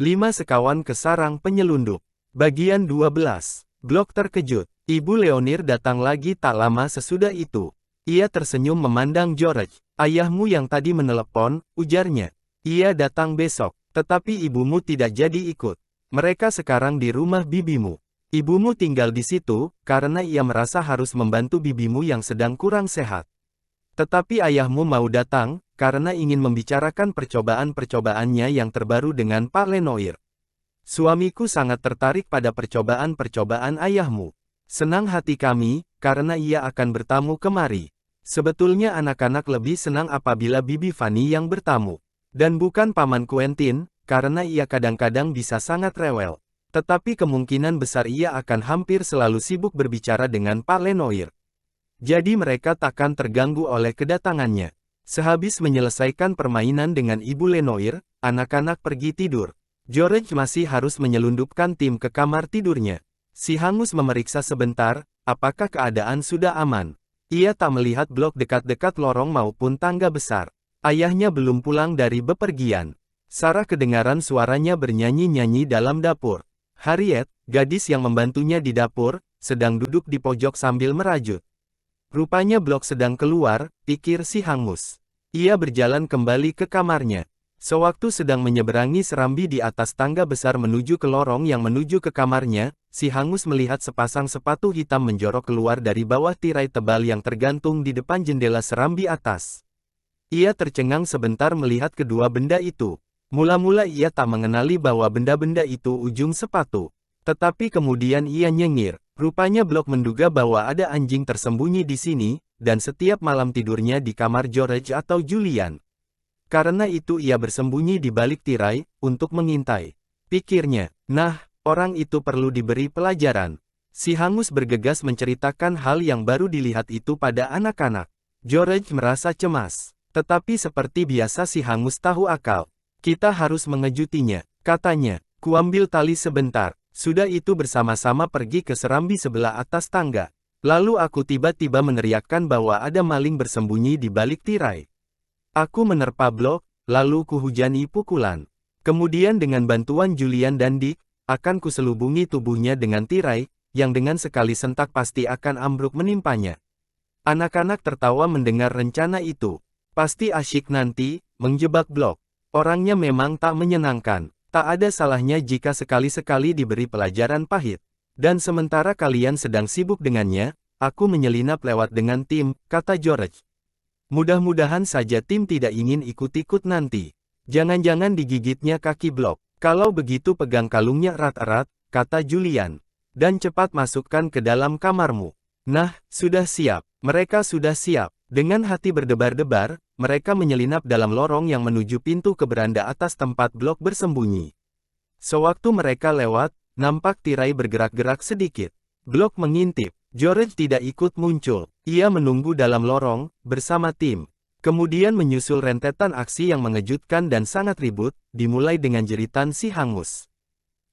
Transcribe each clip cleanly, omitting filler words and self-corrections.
5 sekawan ke sarang penyelundup. Bagian 12. Blok terkejut. Ibu Leonir datang lagi tak lama sesudah itu. Ia tersenyum memandang George. Ayahmu yang tadi menelepon, ujarnya. Ia datang besok, tetapi ibumu tidak jadi ikut. Mereka sekarang di rumah bibimu. Ibumu tinggal di situ, karena ia merasa harus membantu bibimu yang sedang kurang sehat. Tetapi ayahmu mau datang, karena ingin membicarakan percobaan-percobaannya yang terbaru dengan Pak Lenoir. Suamiku sangat tertarik pada percobaan-percobaan ayahmu. Senang hati kami, karena ia akan bertamu kemari. Sebetulnya anak-anak lebih senang apabila Bibi Fanny yang bertamu. Dan bukan Paman Quentin, karena ia kadang-kadang bisa sangat rewel. Tetapi kemungkinan besar ia akan hampir selalu sibuk berbicara dengan Pak Lenoir. Jadi mereka takkan terganggu oleh kedatangannya. Sehabis menyelesaikan permainan dengan Ibu Lenoir, anak-anak pergi tidur. George masih harus menyelundupkan tim ke kamar tidurnya. Si hangus memeriksa sebentar, apakah keadaan sudah aman. Ia tak melihat blok dekat-dekat lorong maupun tangga besar. Ayahnya belum pulang dari bepergian. Sarah kedengaran suaranya bernyanyi-nyanyi dalam dapur. Harriet, gadis yang membantunya di dapur, sedang duduk di pojok sambil merajut. Rupanya blok sedang keluar, pikir si hangus. Ia berjalan kembali ke kamarnya. Sewaktu sedang menyeberangi serambi di atas tangga besar menuju ke lorong yang menuju ke kamarnya, si hangus melihat sepasang sepatu hitam menjorok keluar dari bawah tirai tebal yang tergantung di depan jendela serambi atas. Ia tercengang sebentar melihat kedua benda itu. Mula-mula ia tak mengenali bahwa benda-benda itu ujung sepatu. Tetapi kemudian ia nyengir. Rupanya blok menduga bahwa ada anjing tersembunyi di sini, dan setiap malam tidurnya di kamar George atau Julian. Karena itu ia bersembunyi di balik tirai, untuk mengintai. Pikirnya, nah, orang itu perlu diberi pelajaran. Si hangus bergegas menceritakan hal yang baru dilihat itu pada anak-anak. George merasa cemas. Tetapi seperti biasa si hangus tahu akal. Kita harus mengejutinya, katanya. Kuambil tali sebentar. Sudah itu bersama-sama pergi ke serambi sebelah atas tangga. Lalu aku tiba-tiba meneriakkan bahwa ada maling bersembunyi di balik tirai. Aku menerpa blok, lalu kuhujani pukulan. Kemudian dengan bantuan Julian dan Dick, akan kuselubungi tubuhnya dengan tirai, yang dengan sekali sentak pasti akan ambruk menimpanya. Anak-anak tertawa mendengar rencana itu. Pasti asyik nanti, menjebak blok. Orangnya memang tak menyenangkan. Tak ada salahnya jika sekali-sekali diberi pelajaran pahit. Dan sementara kalian sedang sibuk dengannya, aku menyelinap lewat dengan tim, kata George. Mudah-mudahan saja tim tidak ingin ikut-ikut nanti. Jangan-jangan digigitnya kaki blok. Kalau begitu pegang kalungnya erat-erat, kata Julian. Dan cepat masukkan ke dalam kamarmu. Nah, sudah siap. Mereka sudah siap. Dengan hati berdebar-debar, mereka menyelinap dalam lorong yang menuju pintu ke beranda atas tempat blok bersembunyi. Sewaktu mereka lewat, nampak tirai bergerak-gerak sedikit. Blok mengintip. George tidak ikut muncul. Ia menunggu dalam lorong, bersama tim. Kemudian menyusul rentetan aksi yang mengejutkan dan sangat ribut, dimulai dengan jeritan si hangus.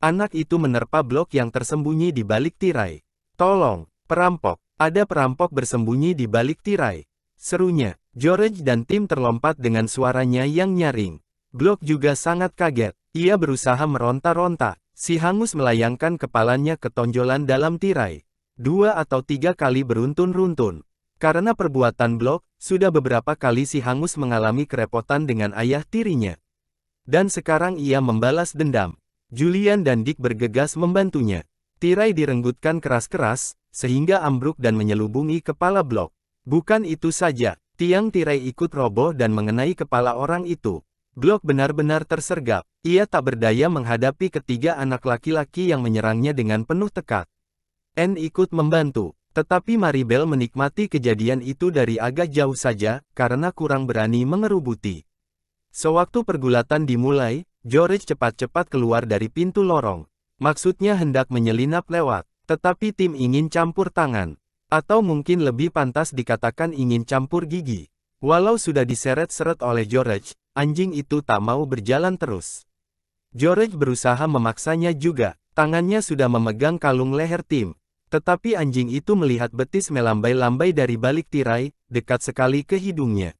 Anak itu menerpa blok yang tersembunyi di balik tirai. Tolong, perampok. Ada perampok bersembunyi di balik tirai. Serunya. George dan tim terlompat dengan suaranya yang nyaring. Blok juga sangat kaget. Ia berusaha meronta-ronta. Si hangus melayangkan kepalanya ke tonjolan dalam tirai. 2 atau 3 kali beruntun-runtun. Karena perbuatan blok, sudah beberapa kali si hangus mengalami kerepotan dengan ayah tirinya. Dan sekarang ia membalas dendam. Julian dan Dick bergegas membantunya. Tirai direnggutkan keras-keras, sehingga ambruk dan menyelubungi kepala blok. Bukan itu saja, tiang tirai ikut roboh dan mengenai kepala orang itu. Blok benar-benar tersergap. Ia tak berdaya menghadapi ketiga anak laki-laki yang menyerangnya dengan penuh tekad. Anne ikut membantu, tetapi Maribel menikmati kejadian itu dari agak jauh saja, karena kurang berani mengerubuti. Sewaktu pergulatan dimulai, George cepat-cepat keluar dari pintu lorong. Maksudnya hendak menyelinap lewat, tetapi tim ingin campur tangan. Atau mungkin lebih pantas dikatakan ingin campur gigi. Walau sudah diseret-seret oleh George, anjing itu tak mau berjalan terus. George berusaha memaksanya juga, tangannya sudah memegang kalung leher tim. Tetapi anjing itu melihat betis melambai-lambai dari balik tirai, dekat sekali ke hidungnya.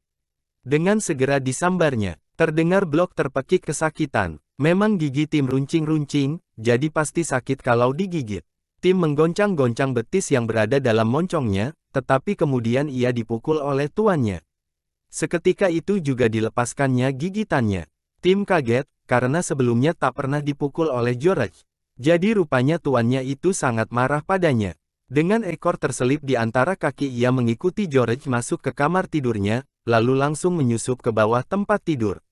Dengan segera disambarnya, Terdengar Blok terpekik kesakitan. Memang gigi Tim runcing-runcing, jadi pasti sakit kalau digigit. Tim menggoncang-goncang betis yang berada dalam moncongnya, tetapi kemudian ia dipukul oleh tuannya. Seketika itu juga dilepaskannya gigitannya. Tim kaget, karena sebelumnya tak pernah dipukul oleh George. Jadi rupanya tuannya itu sangat marah padanya. Dengan ekor terselip di antara kaki ia mengikuti George masuk ke kamar tidurnya, lalu langsung menyusup ke bawah tempat tidur.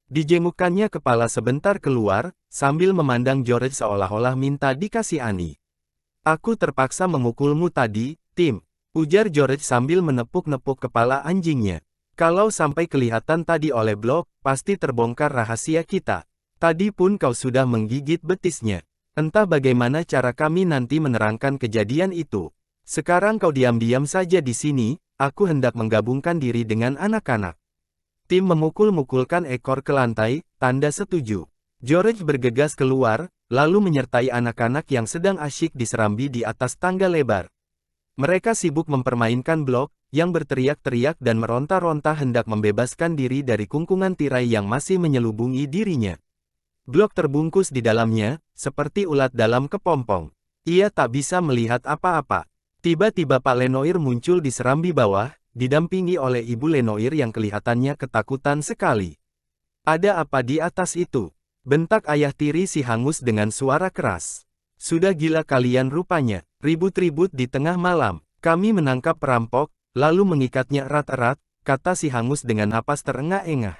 Dijengukkannya kepala sebentar keluar, sambil memandang George seolah-olah minta dikasihani. "Aku terpaksa memukulmu tadi, Tim," ujar George sambil menepuk-nepuk kepala anjingnya. "Kalau sampai kelihatan tadi oleh Blok, pasti terbongkar rahasia kita. Tadi pun kau sudah menggigit betisnya. Entah bagaimana cara kami nanti menerangkan kejadian itu. Sekarang kau diam-diam saja di sini, aku hendak menggabungkan diri dengan anak-anak." Tim memukul-mukulkan ekor ke lantai, tanda setuju. George bergegas keluar, lalu menyertai anak-anak yang sedang asyik diserambi di atas tangga lebar. Mereka sibuk mempermainkan Blok, yang berteriak-teriak dan meronta-ronta hendak membebaskan diri dari kungkungan tirai yang masih menyelubungi dirinya. Blok terbungkus di dalamnya, seperti ulat dalam kepompong. Ia tak bisa melihat apa-apa. Tiba-tiba Pak Lenoir muncul di serambi bawah, didampingi oleh Ibu Lenoir yang kelihatannya ketakutan sekali. "Ada apa di atas itu?" bentak ayah tiri si Hangus dengan suara keras. "Sudah gila kalian rupanya, ribut-ribut di tengah malam. Kami menangkap perampok, lalu mengikatnya erat-erat," kata si Hangus dengan napas terengah-engah.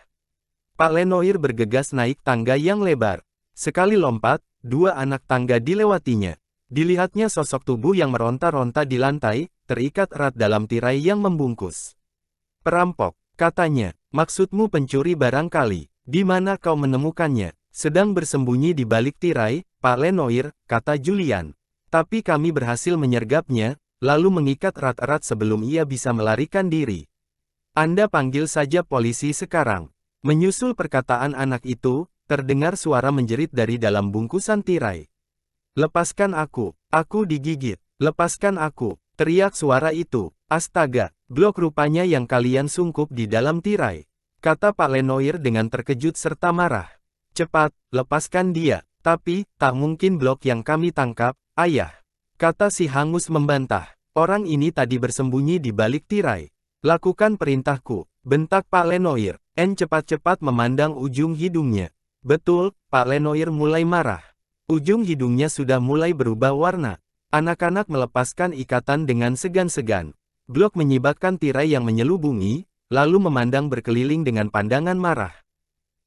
Pak Lenoir bergegas naik tangga yang lebar. Sekali lompat, dua anak tangga dilewatinya. Dilihatnya sosok tubuh yang meronta-ronta di lantai, terikat erat dalam tirai yang membungkus. "Perampok," katanya, "maksudmu pencuri barangkali. Di mana kau menemukannya?" "Sedang bersembunyi di balik tirai, Pak Lenoir," kata Julian. "Tapi kami berhasil menyergapnya, lalu mengikat erat-erat sebelum ia bisa melarikan diri. Anda panggil saja polisi sekarang." Menyusul perkataan anak itu, terdengar suara menjerit dari dalam bungkusan tirai. "Lepaskan aku digigit, lepaskan aku," teriak suara itu. "Astaga, Blok rupanya yang kalian sungkup di dalam tirai," kata Pak Lenoir dengan terkejut serta marah. "Cepat, lepaskan dia." "Tapi, tak mungkin Blok yang kami tangkap, ayah," kata si Hangus membantah. "Orang ini tadi bersembunyi di balik tirai." "Lakukan perintahku," bentak Pak Lenoir. Cepat-cepat memandang ujung hidungnya. Betul, Pak Lenoir mulai marah. Ujung hidungnya sudah mulai berubah warna. Anak-anak melepaskan ikatan dengan segan-segan. Blok menyibakkan tirai yang menyelubungi, lalu memandang berkeliling dengan pandangan marah.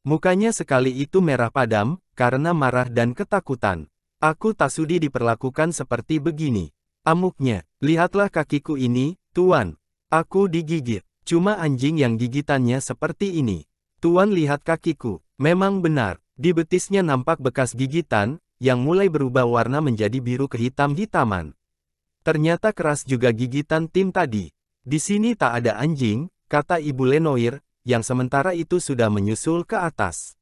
Mukanya sekali itu merah padam, karena marah dan ketakutan. "Aku tak sudi diperlakukan seperti begini," amuknya. "Lihatlah kakiku ini, Tuan. Aku digigit. Cuma anjing yang gigitannya seperti ini. Tuan lihat kakiku, memang benar, di betisnya nampak bekas gigitan, yang mulai berubah warna menjadi biru kehitam-hitaman. Ternyata keras juga gigitan Tim tadi. Di sini tak ada anjing," kata Ibu Lenoir, yang sementara itu sudah menyusul ke atas.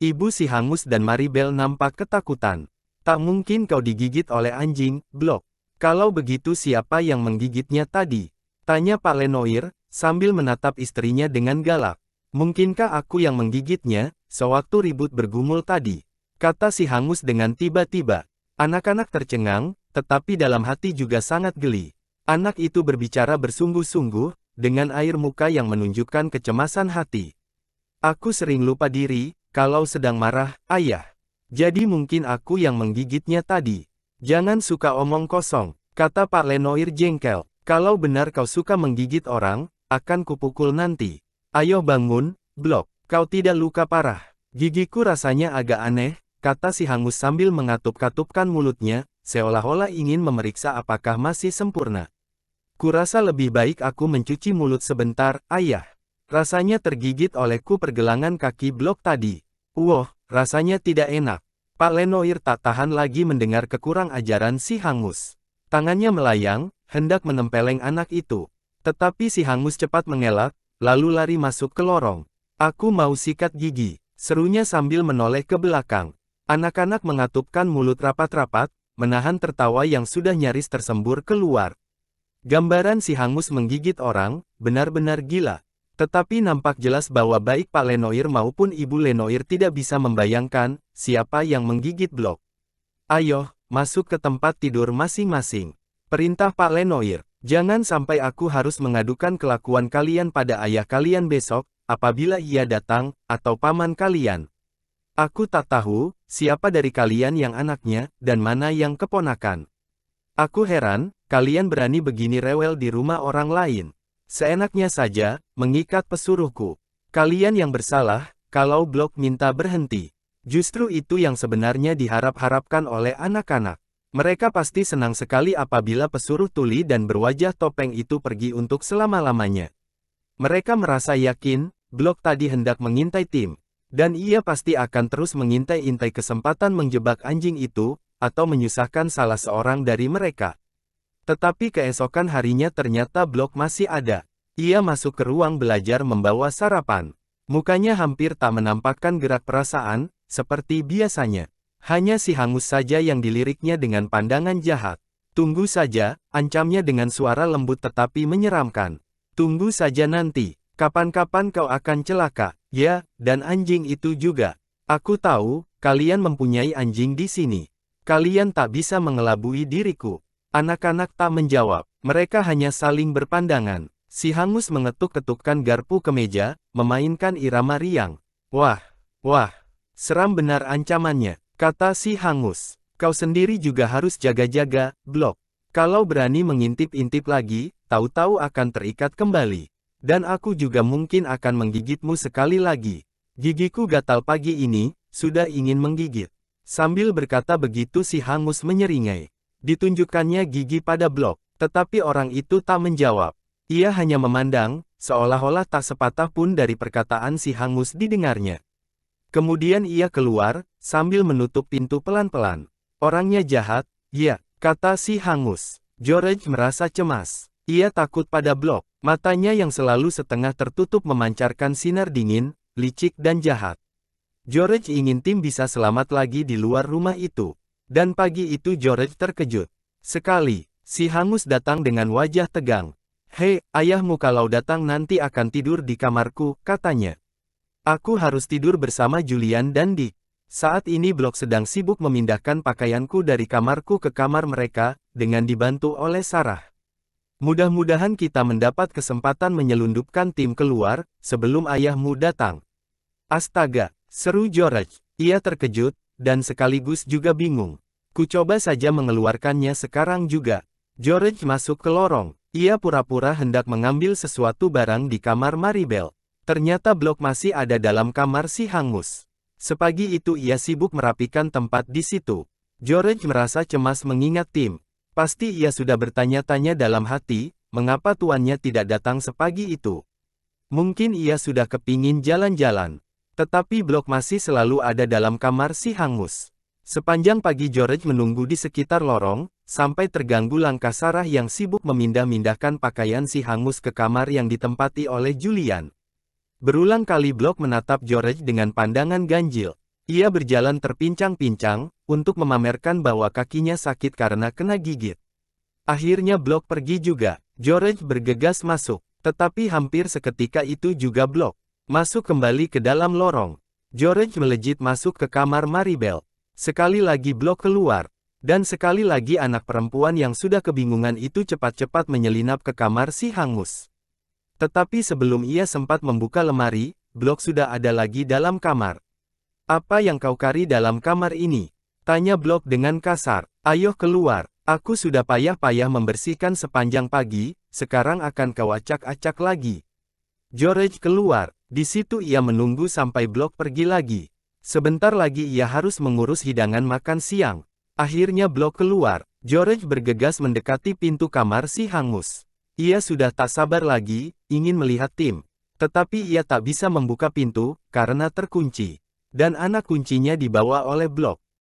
Ibu si Hangus dan Maribel nampak ketakutan. "Tak mungkin kau digigit oleh anjing, Blok. Kalau begitu siapa yang menggigitnya tadi?" tanya Pak Lenoir, sambil menatap istrinya dengan galak. "Mungkinkah aku yang menggigitnya, sewaktu ribut bergumul tadi?" kata si Hangus dengan tiba-tiba. Anak-anak tercengang, tetapi dalam hati juga sangat geli. Anak itu berbicara bersungguh-sungguh, dengan air muka yang menunjukkan kecemasan hati. "Aku sering lupa diri, kalau sedang marah, ayah. Jadi mungkin aku yang menggigitnya tadi." "Jangan suka omong kosong," kata Pak Lenoir jengkel. "Kalau benar kau suka menggigit orang, akan kupukul nanti. Ayo bangun, Blok, kau tidak luka parah." "Gigiku rasanya agak aneh," kata si Hangus sambil mengatup-katupkan mulutnya, seolah-olah ingin memeriksa apakah masih sempurna. "Kurasa lebih baik aku mencuci mulut sebentar, ayah. Rasanya tergigit olehku pergelangan kaki Blok tadi. Woh, rasanya tidak enak." Pak Lenoir tak tahan lagi mendengar kekurang ajaran si Hangus. Tangannya melayang, hendak menempeleng anak itu. Tetapi si Hangus cepat mengelak, lalu lari masuk ke lorong. "Aku mau sikat gigi," serunya sambil menoleh ke belakang. Anak-anak mengatupkan mulut rapat-rapat, menahan tertawa yang sudah nyaris tersembur keluar. Gambaran si Hangus menggigit orang, benar-benar gila. Tetapi nampak jelas bahwa baik Pak Lenoir maupun Ibu Lenoir tidak bisa membayangkan siapa yang menggigit Blok. Ayo, masuk ke tempat tidur masing-masing. Perintah Pak Lenoir. Jangan sampai aku harus mengadukan kelakuan kalian pada ayah kalian besok, apabila ia datang, atau paman kalian. Aku tak tahu, siapa dari kalian yang anaknya, dan mana yang keponakan. Aku heran, kalian berani begini rewel di rumah orang lain. Seenaknya saja, mengikat pesuruhku. Kalian yang bersalah, kalau Blok minta berhenti. Justru itu yang sebenarnya diharap-harapkan oleh anak-anak. Mereka pasti senang sekali apabila pesuruh tuli dan berwajah topeng itu pergi untuk selama-lamanya. Mereka merasa yakin, Blok tadi hendak mengintai Tim. Dan ia pasti akan terus mengintai-intai kesempatan menjebak anjing itu, atau menyusahkan salah seorang dari mereka. Tetapi keesokan harinya ternyata Blok masih ada. Ia masuk ke ruang belajar membawa sarapan. Mukanya hampir tak menampakkan gerak perasaan, seperti biasanya. Hanya si Hangus saja yang diliriknya dengan pandangan jahat. Tunggu saja, ancamnya dengan suara lembut tetapi menyeramkan. Tunggu saja nanti, kapan-kapan kau akan celaka, ya, dan anjing itu juga. Aku tahu, kalian mempunyai anjing di sini. Kalian tak bisa mengelabui diriku. Anak-anak tak menjawab, mereka hanya saling berpandangan. Si Hangus mengetuk-ketukkan garpu ke meja, memainkan irama riang. Wah, wah, seram benar ancamannya, kata si Hangus. Kau sendiri juga harus jaga-jaga, Blok. Kalau berani mengintip-intip lagi, tahu-tahu akan terikat kembali. Dan aku juga mungkin akan menggigitmu sekali lagi. Gigiku gatal pagi ini, sudah ingin menggigit. Sambil berkata begitu si Hangus menyeringai. Ditunjukkannya gigi pada Blok, tetapi orang itu tak menjawab. Ia hanya memandang, seolah-olah tak sepatah pun dari perkataan si Hangus didengarnya. Kemudian ia keluar, sambil menutup pintu pelan-pelan. Orangnya jahat, ya, kata si Hangus. George merasa cemas. Ia takut pada Blok. Matanya yang selalu setengah tertutup memancarkan sinar dingin, licik dan jahat. George ingin Tim bisa selamat lagi di luar rumah itu. Dan pagi itu George terkejut. Sekali, si Hangus datang dengan wajah tegang. Hei, ayahmu kalau datang nanti akan tidur di kamarku, katanya. Aku harus tidur bersama Julian dan Dick. Saat ini Blok sedang sibuk memindahkan pakaianku dari kamarku ke kamar mereka, dengan dibantu oleh Sarah. Mudah-mudahan kita mendapat kesempatan menyelundupkan Tim keluar, sebelum ayahmu datang. Astaga, seru George. Ia terkejut, dan sekaligus juga bingung. Ku coba saja mengeluarkannya sekarang juga. George masuk ke lorong. Ia pura-pura hendak mengambil sesuatu barang di kamar Maribel. Ternyata Blok masih ada dalam kamar si Hangus. Sepagi itu ia sibuk merapikan tempat di situ. George merasa cemas mengingat Tim. Pasti ia sudah bertanya-tanya dalam hati, mengapa tuannya tidak datang sepagi itu. Mungkin ia sudah kepingin jalan-jalan. Tetapi Blok masih selalu ada dalam kamar si Hangus. Sepanjang pagi George menunggu di sekitar lorong, sampai terganggu langkah Sarah yang sibuk memindah-mindahkan pakaian si Hangus ke kamar yang ditempati oleh Julian. Berulang kali Blok menatap George dengan pandangan ganjil. Ia berjalan terpincang-pincang, untuk memamerkan bahwa kakinya sakit karena kena gigit. Akhirnya Blok pergi juga. George bergegas masuk, tetapi hampir seketika itu juga Blok masuk kembali ke dalam lorong. George melejit masuk ke kamar Maribel. Sekali lagi Blok keluar. Dan sekali lagi anak perempuan yang sudah kebingungan itu cepat-cepat menyelinap ke kamar si Hangus. Tetapi sebelum ia sempat membuka lemari, Blok sudah ada lagi dalam kamar. Apa yang kau cari dalam kamar ini? Tanya Blok dengan kasar. Ayo keluar. Aku sudah payah-payah membersihkan sepanjang pagi, sekarang akan kau acak-acak lagi. George keluar. Di situ ia menunggu sampai Blok pergi lagi. Sebentar lagi ia harus mengurus hidangan makan siang. Akhirnya Blok keluar. George bergegas mendekati pintu kamar si Hangus. Ia sudah tak sabar lagi, ingin melihat Tim. Tetapi ia tak bisa membuka pintu, karena terkunci. Dan anak kuncinya dibawa oleh Blok.